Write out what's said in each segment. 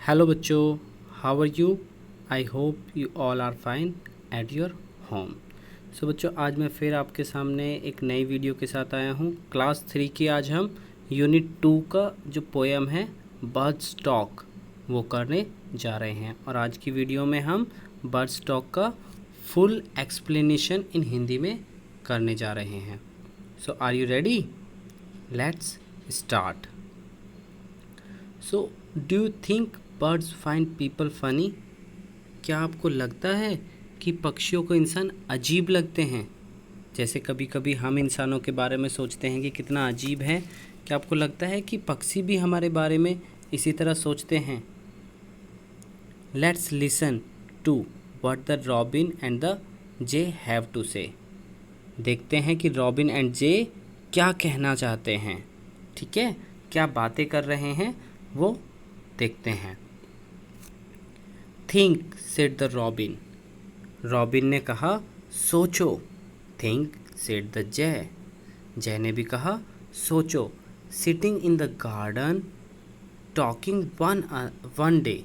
Hello बच्चों, how are you? I hope you all are fine at your home. So बच्चों, आज मैं फिर आपके सामने एक नई वीडियो के साथ आया हूँ। क्लास 3 की आज हम यूनिट 2 का जो पोएम है बर्ड्स टॉक वो करने जा रहे हैं। और आज की वीडियो में हम बर्ड्स टॉक का फुल एक्सप्लेनेशन इन हिंदी में करने जा रहे हैं। So are you ready? Let's start. So do you think birds find people funny? क्या आपको लगता है कि पक्षियों को इंसान अजीब लगते हैं? जैसे कभी कभी हम इंसानों के बारे में सोचते हैं कि कितना अजीब है। क्या आपको लगता है कि पक्षी भी हमारे बारे में इसी तरह सोचते हैं? Let's listen to what the robin and the jay have to say. देखते हैं कि रॉबिन एंड जे क्या कहना चाहते हैं। ठीक है, क्या बातें कर रहे हैं वो देखते हैं। Think said the robin. Robin ने कहा सोचो। थिंक सेड द जय। जय ने भी कहा सोचो। Sitting in the garden talking one day.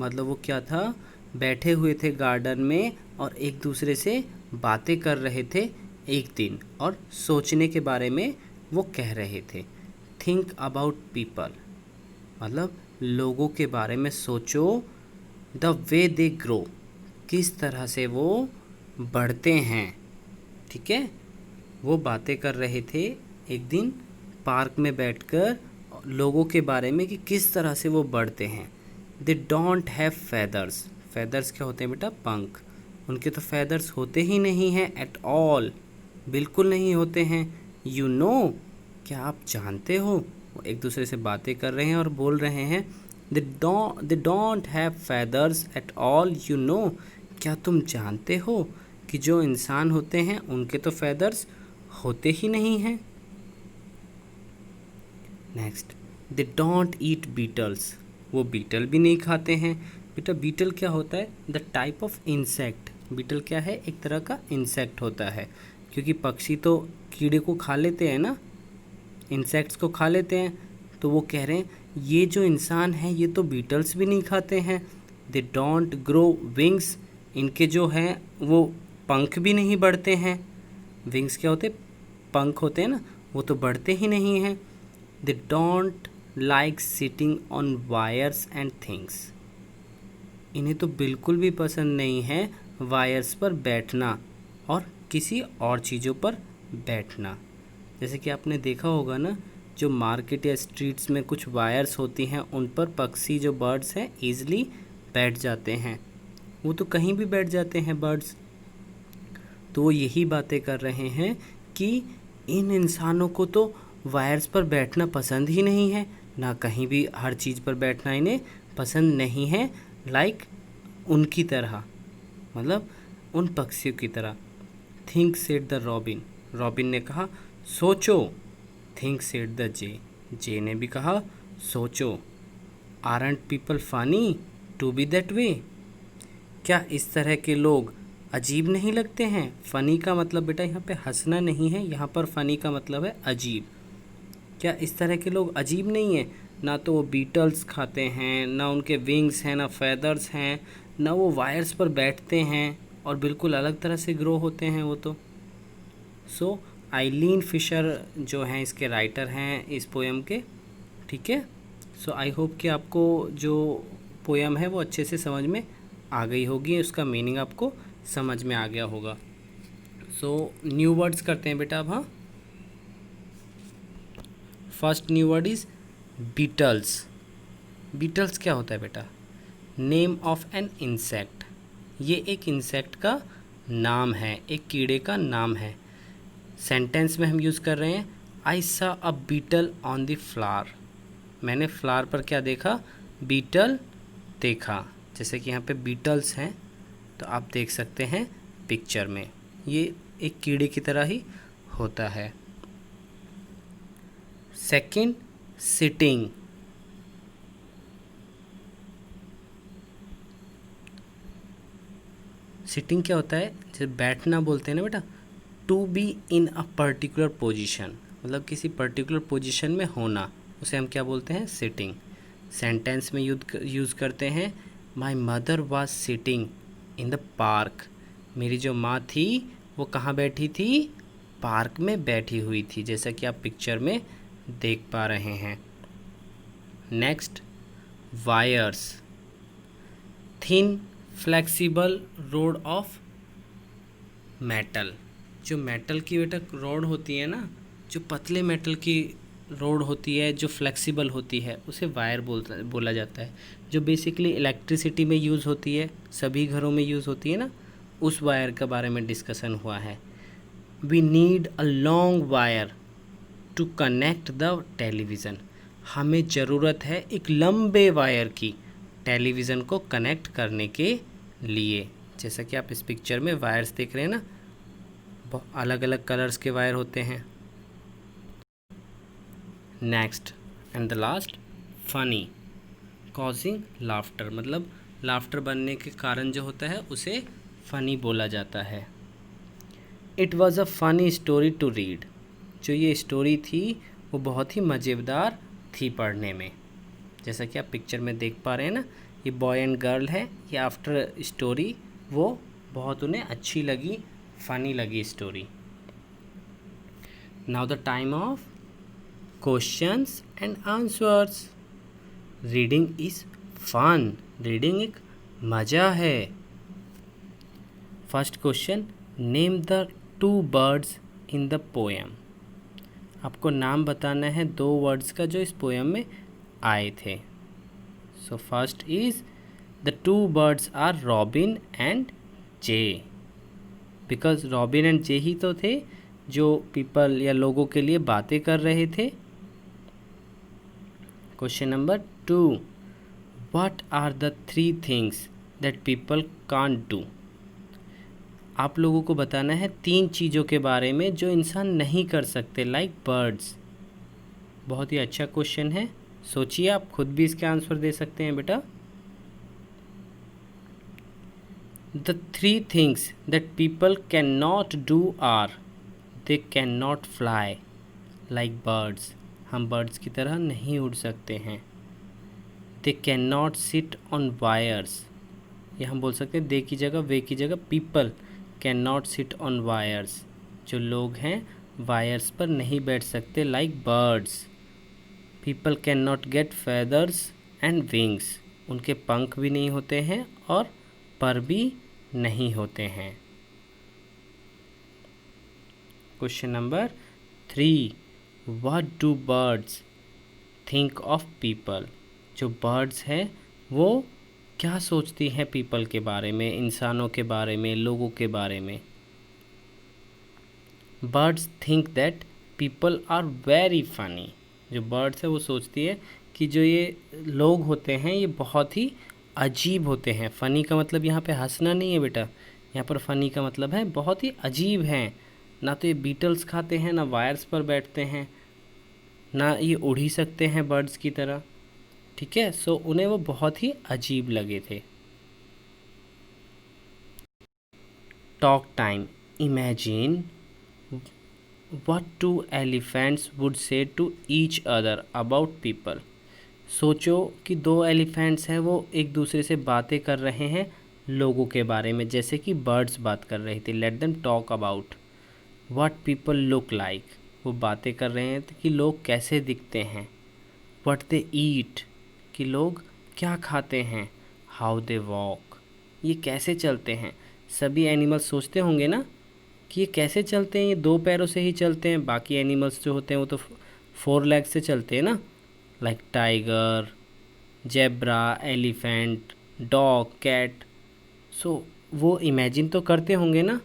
मतलब वो क्या था, बैठे हुए थे गार्डन में और एक दूसरे से बातें कर रहे थे एक दिन, और सोचने के बारे में वो कह रहे थे। थिंक अबाउट पीपल मतलब लोगों के बारे में सोचो। द वे दे ग्रो, किस तरह से वो बढ़ते हैं। ठीक है, वो बातें कर रहे थे एक दिन पार्क में बैठकर लोगों के बारे में कि किस तरह से वो बढ़ते हैं। They don't have feathers. Feathers क्या होते हैं बेटा? पंख। उनके तो फेदर्स होते ही नहीं हैं एट ऑल, बिल्कुल नहीं होते हैं। यू नो, क्या आप जानते हो? वो एक दूसरे से बातें कर रहे हैं और बोल रहे हैं they don't have feathers at all, you know। क्या तुम जानते हो कि जो इंसान होते हैं उनके तो feathers होते ही नहीं हैं। Next, they don't eat beetles। वो बीटल भी नहीं खाते हैं। बेटा बीटल क्या होता है? The type of insect. Beetle क्या है? एक तरह का इंसेक्ट होता है, क्योंकि पक्षी तो कीड़े को खा लेते हैं ना, इंसेक्ट्स को खा लेते हैं। तो वो कह रहे हैं ये जो इंसान है ये तो बीटल्स भी नहीं खाते हैं। They don't grow wings. इनके जो हैं वो पंख भी नहीं बढ़ते हैं। विंग्स क्या होते? पंख होते हैं ना, वो तो बढ़ते ही नहीं हैं। They don't like sitting on wires and things. इन्हें तो बिल्कुल भी पसंद नहीं है वायर्स पर बैठना और किसी और चीज़ों पर बैठना। जैसे कि आपने देखा होगा ना, जो मार्केट या स्ट्रीट्स में कुछ वायर्स होती हैं उन पर पक्षी जो बर्ड्स हैं ईज़िली बैठ जाते हैं। वो तो कहीं भी बैठ जाते हैं बर्ड्स। तो वो यही बातें कर रहे हैं कि इन इंसानों को तो वायर्स पर बैठना पसंद ही नहीं है, ना कहीं भी हर चीज़ पर बैठना इन्हें पसंद नहीं है। लाइक उनकी तरह, मतलब उन पक्षियों की तरह। Think said the robin. Robin ने कहा सोचो। Think said the jay. Jay ने भी कहा सोचो। Aren't people funny to be that way. क्या इस तरह के लोग अजीब नहीं लगते हैं? फ़नी का मतलब बेटा यहाँ पे हंसना नहीं है, यहाँ पर फ़नी का मतलब है अजीब। क्या इस तरह के लोग अजीब नहीं हैं? ना तो वो बीटल्स खाते हैं, ना उनके विंग्स हैं, ना फेदर्स हैं, ना वो वायर्स पर बैठते हैं, और बिल्कुल अलग तरह से ग्रो होते हैं वो तो। सो आइलीन फिशर जो हैं इसके राइटर हैं इस पोएम के। ठीक है, सो आई होप कि आपको जो पोएम है वो अच्छे से समझ में आ गई होगी, उसका मीनिंग आपको समझ में आ गया होगा। सो न्यू वर्ड्स करते हैं बेटा अब। हाँ, first new word is beetles. Beetles क्या होता है बेटा? Name of an insect. ये एक इंसेक्ट का नाम है, एक कीड़े का नाम है। सेंटेंस में हम यूज़ कर रहे हैं आई सा अ बीटल ऑन द फ्लावर। मैंने फ्लावर पर क्या देखा? बीटल देखा। जैसे कि यहाँ पे बीटल्स हैं तो आप देख सकते हैं पिक्चर में, ये एक कीड़े की तरह ही होता है। Second, sitting. सिटिंग क्या होता है? जैसे बैठना बोलते हैं ना बेटा, to be in a particular position, मतलब किसी पर्टिकुलर पोजीशन में होना, उसे हम क्या बोलते हैं? सिटिंग। सेंटेंस में यूज़ करते हैं my mother was sitting in the park. मेरी जो माँ थी वो कहाँ बैठी थी? पार्क में बैठी हुई थी, जैसा कि आप पिक्चर में देख पा रहे हैं। Next, wires, thin flexible road of metal. जो मेटल की बेटा रोड होती है ना, जो पतले मेटल की रोड होती है, जो फ्लेक्सिबल होती है, उसे वायर बोला जाता है। जो बेसिकली इलेक्ट्रिसिटी में यूज़ होती है, सभी घरों में यूज़ होती है ना, उस वायर के बारे में डिस्कशन हुआ है। We need a long wire to connect the television. हमें ज़रूरत है एक लंबे वायर की टेलीविज़न को कनेक्ट करने के लिए। जैसा कि आप इस पिक्चर में वायर्स देख रहे हैं ना, अलग अलग कलर्स के वायर होते हैं। Next and the last, funny, causing laughter, मतलब लाफ्टर बनने के कारण जो होता है उसे फ़नी बोला जाता है। It was a funny story to read. जो ये स्टोरी थी वो बहुत ही मज़ेदार थी पढ़ने में। जैसा कि आप पिक्चर में देख पा रहे हैं ना, ये बॉय एंड गर्ल है, ये आफ्टर स्टोरी वो बहुत उन्हें अच्छी लगी, फ़नी लगी story. Now the time of questions and answers. Reading is fun, reading एक मज़ा है। First question, name the 2 birds in the poem. आपको नाम बताना है 2 वर्ड्स का जो इस पोएम में आए थे। So first is the 2 birds are robin and jay, because robin and jay ही तो थे जो पीपल या लोगों के लिए बातें कर रहे थे। Question number 2, what are the 3 things that people can't do. आप लोगों को बताना है 3 चीज़ों के बारे में जो इंसान नहीं कर सकते, लाइक बर्ड्स। बहुत ही अच्छा क्वेश्चन है, सोचिए, आप खुद भी इसके आंसर दे सकते हैं बेटा। The 3 things that people can not do are, they can not fly like birds. हम बर्ड्स की तरह नहीं उड़ सकते हैं। They can not sit on wires, ये हम बोल सकते हैं दे की जगह वे की जगह people can not sit on wires. जो लोग हैं वायर्स पर नहीं बैठ सकते, like birds. People can not gate feathers and wings, उनके पंख भी नहीं होते हैं और पर भी नहीं होते हैं। Question number 3, what do birds think of people. जो बर्ड्स हैं वो क्या सोचती हैं पीपल के बारे में, इंसानों के बारे में, लोगों के बारे में। Birds think that people are very funny. जो बर्ड्स है वो सोचती है कि जो ये लोग होते हैं ये बहुत ही अजीब होते हैं। फ़नी का मतलब यहाँ पे हंसना नहीं है बेटा, यहाँ पर फ़नी का मतलब है बहुत ही अजीब हैं। ना तो ये बीटल्स खाते हैं, ना वायर्स पर बैठते हैं, ना ये उड़ ही सकते हैं बर्ड्स की तरह। ठीक है, सो उन्हें वो बहुत ही अजीब लगे थे। Talk time, imagine what 2 elephants would say to each other about people. सोचो कि 2 एलिफेंट्स हैं, वो एक दूसरे से बातें कर रहे हैं लोगों के बारे में, जैसे कि बर्ड्स बात कर रही थी। Let them talk about what people look like, वो बातें कर रहे हैं कि लोग कैसे दिखते हैं। व्हाट दे ईट, कि लोग क्या खाते हैं। हाउ दे वॉक, ये कैसे चलते हैं। सभी एनिमल्स सोचते होंगे ना कि ये कैसे चलते हैं, ये 2 पैरों से ही चलते हैं। बाकी एनिमल्स जो होते हैं वो तो 4 लेग से चलते हैं ना, like tiger, zebra, elephant, dog, cat. So वो इमेजिन तो करते होंगे ना।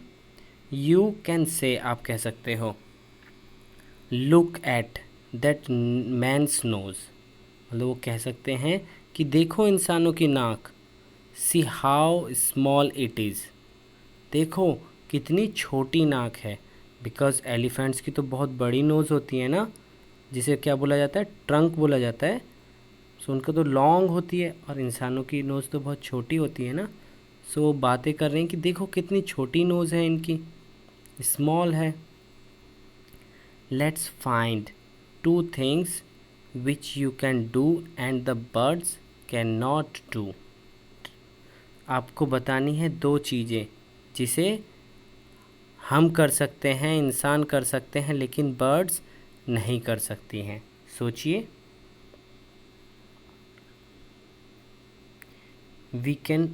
यू कैन से, आप कह सकते हो, look at that man's nose, मतलब वो कह सकते हैं कि देखो इंसानों की नाक। See how small it is, देखो कितनी छोटी नाक है। बिकॉज एलिफेंट्स की तो बहुत बड़ी नोज़ होती है ना, जिसे क्या बोला जाता है, ट्रंक बोला जाता है। सो उनका तो लॉन्ग होती है और इंसानों की नोज़ तो बहुत छोटी होती है ना। सो वो बातें कर रहे हैं कि देखो कितनी छोटी नोज़ है इनकी, स्मॉल है। Let's find 2 things which you can do and the birds can not do. आपको बतानी है दो चीज़ें जिसे हम कर सकते हैं, इंसान कर सकते हैं, लेकिन बर्ड्स नहीं कर सकती हैं। सोचिए। वी कैन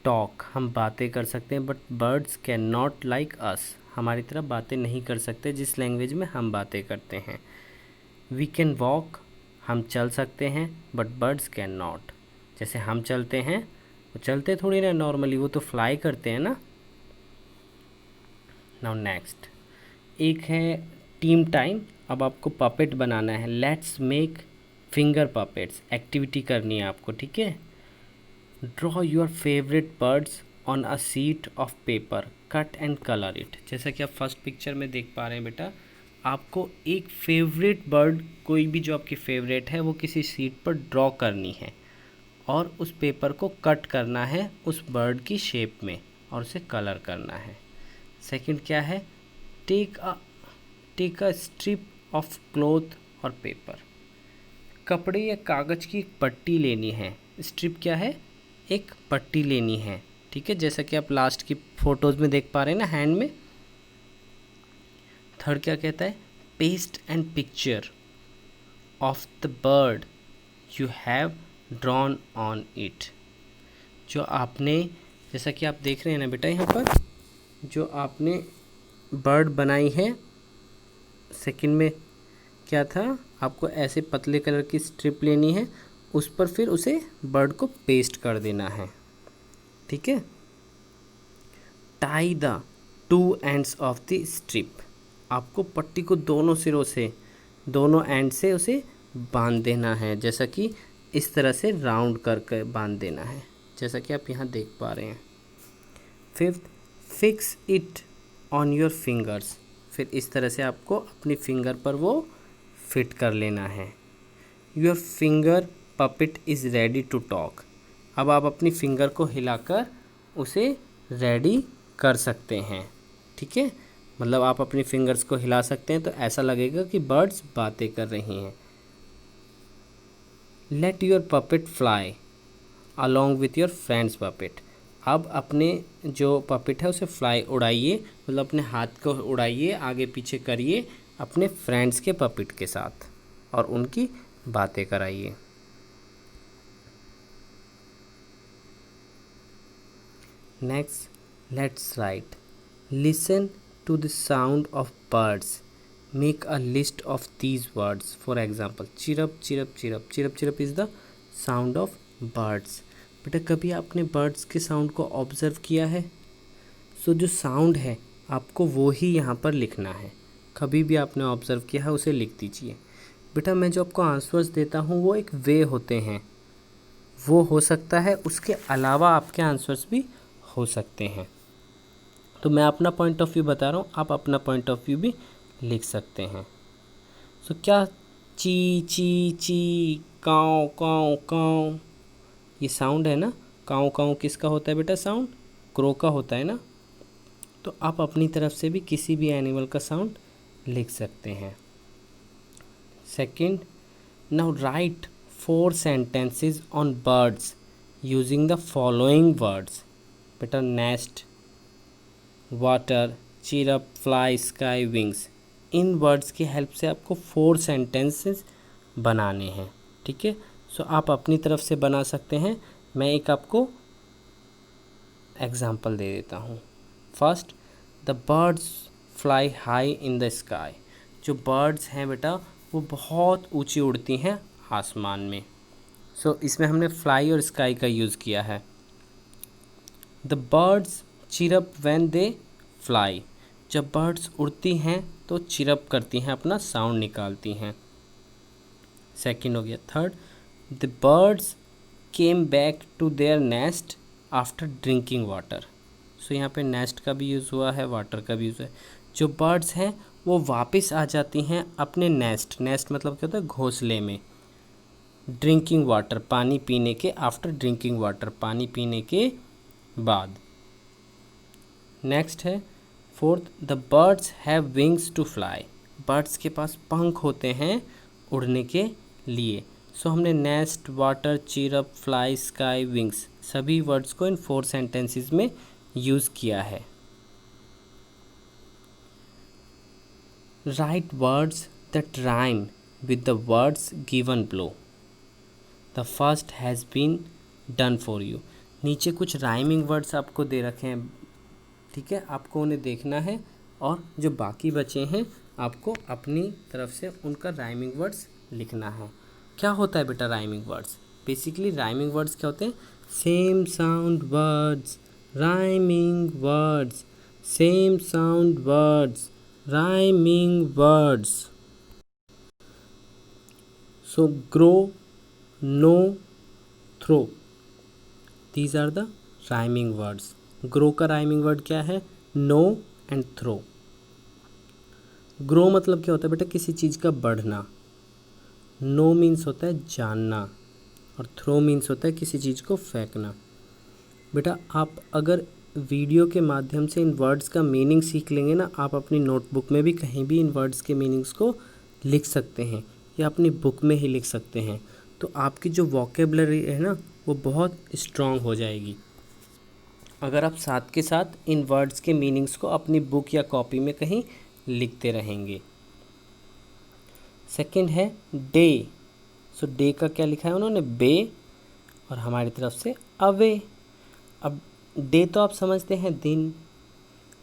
टॉक, हम बातें कर सकते हैं, but birds can not like us, हमारी तरह बातें नहीं कर सकते जिस लैंग्वेज में हम बातें करते हैं। वी कैन वॉक, हम चल सकते हैं, बट बर्ड्स कैन नॉट, जैसे हम चलते हैं वो चलते थोड़ी ना नॉर्मली, वो तो फ्लाई करते हैं ना। नाउ नेक्स्ट एक है टीम टाइम। अब आपको पपेट बनाना है। Let's make finger puppets, activity करनी है आपको, ठीक है। Draw your favourite birds on a sheet of paper, cut and colour it. जैसा कि आप फर्स्ट पिक्चर में देख पा रहे हैं बेटा, आपको एक फेवरेट बर्ड, कोई भी जो आपकी फेवरेट है, वो किसी शीट पर ड्रॉ करनी है और उस पेपर को कट करना है उस बर्ड की शेप में और उसे कलर करना है। सेकंड क्या है, take a strip of cloth और पेपर, कपड़े या कागज़ की एक पट्टी लेनी है। स्ट्रिप क्या है, एक पट्टी लेनी है, ठीक है, जैसा कि आप लास्ट की फ़ोटोज़ में देख पा रहे हैं ना, हैंड में। थर्ड क्या कहता है, paste and picture of the bird you have drawn on it. जो आपने, जैसा कि आप देख रहे हैं ना बेटा, यहाँ पर जो आपने बर्ड बनाई है, सेकंड में क्या था, आपको ऐसे पतले कलर की स्ट्रिप लेनी है, उस पर फिर उसे बर्ड को पेस्ट कर देना है, ठीक है। Tie the two ends of the strip, आपको पट्टी को दोनों सिरों से, दोनों एंड से उसे बांध देना है, जैसा कि इस तरह से राउंड करके बांध देना है, जैसा कि आप यहाँ देख पा रहे हैं। Fifth, fix it on your fingers, फिर इस तरह से आपको अपनी फिंगर पर वो फिट कर लेना है। Your finger puppet is ready to talk, अब आप अपनी फिंगर को हिलाकर उसे रेडी कर सकते हैं, ठीक है। मतलब आप अपनी फिंगर्स को हिला सकते हैं तो ऐसा लगेगा कि बर्ड्स बातें कर रही हैं। Let your puppet fly along with your friends puppet, अब अपने जो पपेट है उसे फ्लाई उड़ाइए, मतलब अपने हाथ को उड़ाइए, आगे पीछे करिए अपने फ्रेंड्स के पपेट के साथ और उनकी बातें कराइए। Next, let's write, listen to the sound of birds, make a list of these words. For example, chirp chirp chirp, chirp chirp is the sound of birds. बेटा कभी आपने बर्ड्स के साउंड को ऑब्ज़र्व किया है? सो जो साउंड है आपको वो ही यहाँ पर लिखना है, कभी भी आपने ऑब्ज़र्व किया है उसे लिख दीजिए। बेटा मैं जो आपको आंसर्स देता हूँ वो एक वे होते हैं, वो हो सकता है उसके अलावा आपके आंसर्स भी हो सकते हैं। तो मैं अपना पॉइंट ऑफ व्यू बता रहा हूँ, आप अपना पॉइंट ऑफ व्यू भी लिख सकते हैं। सो क्या, ची ची ची, काँव काँव काँव, ये साउंड है ना। काँव काँव किसका होता है बेटा साउंड? क्रो का होता है ना। तो आप अपनी तरफ से भी किसी भी एनिमल का साउंड लिख सकते हैं। Second, now write 4 sentences on birds using the following words. बेटा nest, water, chirp, fly, sky, wings, इन वर्ड्स की हेल्प से आपको 4 sentences बनाने हैं, ठीक है। सो आप अपनी तरफ से बना सकते हैं। मैं एक आपको एग्जाम्पल दे देता हूँ। First, the birds fly high in the sky, जो बर्ड्स हैं बेटा वो बहुत ऊंची उड़ती हैं आसमान में। सो इसमें हमने फ्लाई और स्काई का यूज़ किया है। The birds chirp when they fly, जब बर्ड्स उड़ती हैं तो चिरप करती हैं, अपना साउंड निकालती हैं। सेकंड हो गया। Third, the birds came back to their nest after drinking water. So यहाँ पे नेस्ट का भी यूज़ हुआ है, वाटर का भी यूज़ है। जो बर्ड्स हैं वो वापस आ जाती हैं अपने नेस्ट, नेस्ट मतलब क्या होता है, घोंसले में। ड्रिंकिंग वाटर, पानी पीने के, आफ्टर ड्रिंकिंग वाटर, पानी पीने के बाद। नेक्स्ट है fourth, the birds have wings to fly, birds के पास पंख होते हैं उड़ने के लिए। सो हमने nest, water, chirp, fly, sky, wings सभी वर्ड्स को इन 4 सेंटेंसेस में यूज़ किया है। Write words that rhyme with the words given below. The first has been done for you. नीचे कुछ राइमिंग वर्ड्स आपको दे रखे हैं, ठीक है, आपको उन्हें देखना है और जो बाकी बचे हैं आपको अपनी तरफ से उनका राइमिंग वर्ड्स लिखना है। क्या होता है बेटा rhyming words? Basically rhyming words क्या होते हैं? Same sound words, rhyming words, same sound words, rhyming words. So grow, no, throw, these are the rhyming words. Grow का राइमिंग वर्ड क्या है? No and throw. ग्रो मतलब क्या होता है बेटा? किसी चीज़ का बढ़ना। नो मीन्स होता है जानना और थ्रो मीन्स होता है किसी चीज़ को फेंकना। बेटा आप अगर वीडियो के माध्यम से इन वर्ड्स का मीनिंग सीख लेंगे ना, आप अपनी नोटबुक में भी कहीं भी इन वर्ड्स के मीनिंग्स को लिख सकते हैं या अपनी बुक में ही लिख सकते हैं। तो आपकी जो वोकेबलरी है ना वो बहुत स्ट्रॉन्ग हो जाएगी अगर आप साथ के साथ इन वर्ड्स के मीनिंग्स को अपनी बुक या कॉपी में कहीं लिखते रहेंगे। सेकंड है डे। सो डे का क्या लिखा है उन्होंने? बे, और हमारी तरफ से अवे। अब डे तो आप समझते हैं दिन,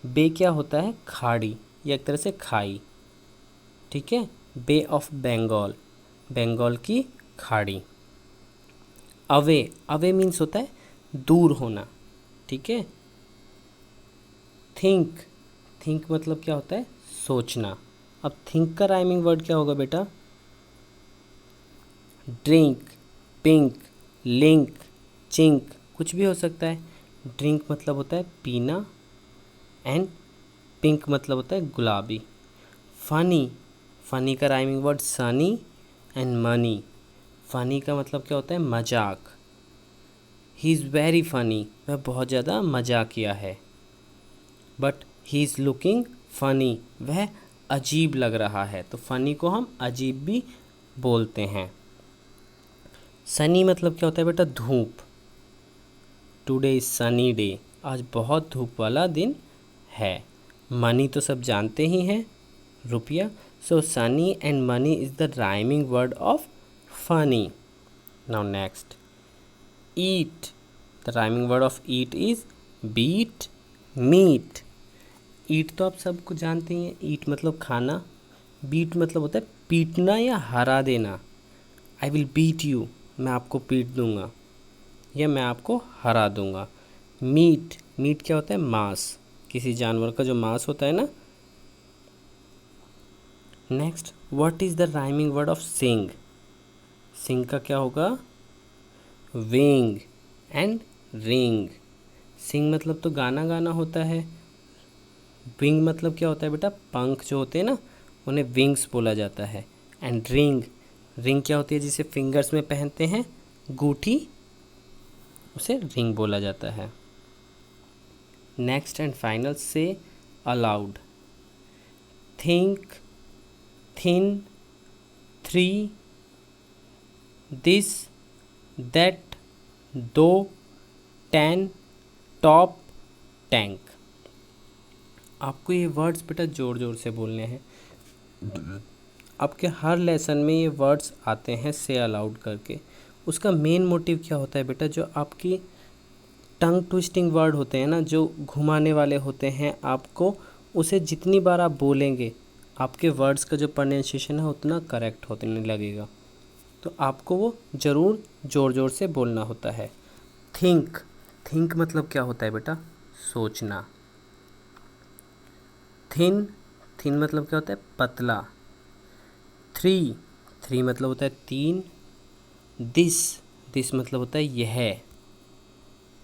बे क्या होता है? खाड़ी या एक तरह से खाई, ठीक है, बे ऑफ बंगाल, बंगाल की खाड़ी। अवे, अवे मीन्स होता है दूर होना, ठीक है। थिंक, थिंक मतलब क्या होता है? सोचना। अब थिंक का राइमिंग वर्ड क्या होगा बेटा? ड्रिंक, पिंक, लिंक, चिंक, कुछ भी हो सकता है। ड्रिंक मतलब होता है पीना एंड पिंक मतलब होता है गुलाबी। फ़नी, फ़नी का rhyming word Sunny and money. Funny का मतलब क्या होता है? मजाक। ही इज़ वेरी फ़नी, वह बहुत ज़्यादा मजाकिया है। But he is looking funny, वह अजीब लग रहा है। तो फ़नी को हम अजीब भी बोलते हैं। सनी मतलब क्या होता है बेटा? धूप। टुडे इज़ सनी डे, आज बहुत धूप वाला दिन है। मनी तो सब जानते ही हैं, रुपया। So sunny and money is the rhyming word of funny. Now next, eat. The rhyming word of eat is beat, meat. Eat तो आप सबको जानते ही हैं, ईट मतलब खाना। बीट मतलब होता है पीटना या हरा देना। आई विल बीट यू, मैं आपको पीट दूंगा या मैं आपको हरा दूंगा। मीट, मीट क्या होता है? मांस, किसी जानवर का जो मांस होता है ना। Next, what is the rhyming word of sing? Sing का क्या होगा? Wing and ring. सिंग मतलब तो गाना गाना होता है। विंग मतलब क्या होता है बेटा? पंख जो होते हैं ना उन्हें विंग्स बोला जाता है। एंड रिंग, रिंग क्या होती है? जिसे फिंगर्स में पहनते हैं, गूठी, उसे रिंग बोला जाता है। नेक्स्ट एंड फाइनल से allowed. Think, thin, three, this, that, दो, 10, टॉप, टैंक। आपको ये वर्ड्स बेटा ज़ोर ज़ोर से बोलने हैं। आपके हर लेसन में ये वर्ड्स आते हैं से अलाउड करके। उसका मेन मोटिव क्या होता है बेटा? जो आपकी टंग ट्विस्टिंग वर्ड होते हैं ना, जो घुमाने वाले होते हैं, आपको उसे जितनी बार आप बोलेंगे आपके वर्ड्स का जो प्रोनाउंसिएशन है उतना करेक्ट होने लगेगा। तो आपको वो ज़रूर ज़ोर ज़ोर से बोलना होता है। थिंक, थिंक मतलब क्या होता है बेटा? सोचना। थिन, थिन मतलब क्या होता है? पतला। थ्री, थ्री मतलब होता है 3। दिस, दिस मतलब होता है यह।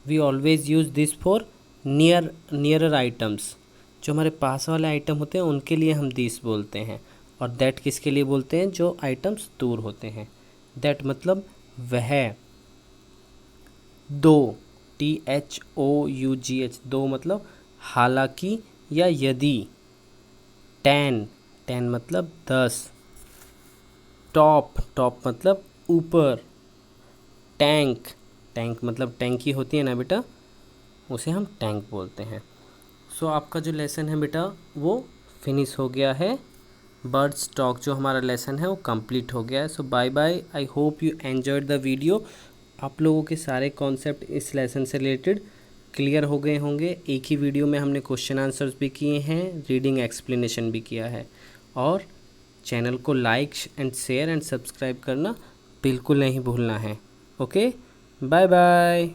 We always use this for nearer items, जो हमारे पास वाले आइटम होते हैं उनके लिए हम दिस बोलते हैं। और दैट किसके लिए बोलते हैं? जो आइटम्स दूर होते हैं। दैट मतलब वह। दो, THOUGH, दो मतलब हालांकि या यदि। 10, 10 मतलब 10। टॉप, टॉप मतलब ऊपर। टैंक, टैंक मतलब टैंकी होती है ना बेटा, उसे हम टैंक बोलते हैं। सो आपका जो लेसन है बेटा वो फिनिश हो गया है। बर्ड्स टॉक जो हमारा लेसन है वो कंप्लीट हो गया है। So bye bye, I hope you enjoyed the video. आप लोगों के सारे कॉन्सेप्ट इस लेसन से रिलेटेड क्लियर हो गए होंगे। एक ही वीडियो में हमने क्वेश्चन आंसर्स भी किए हैं, रीडिंग एक्सप्लेनेशन भी किया है। और चैनल को like and share and subscribe करना बिल्कुल नहीं भूलना है। Okay, bye bye.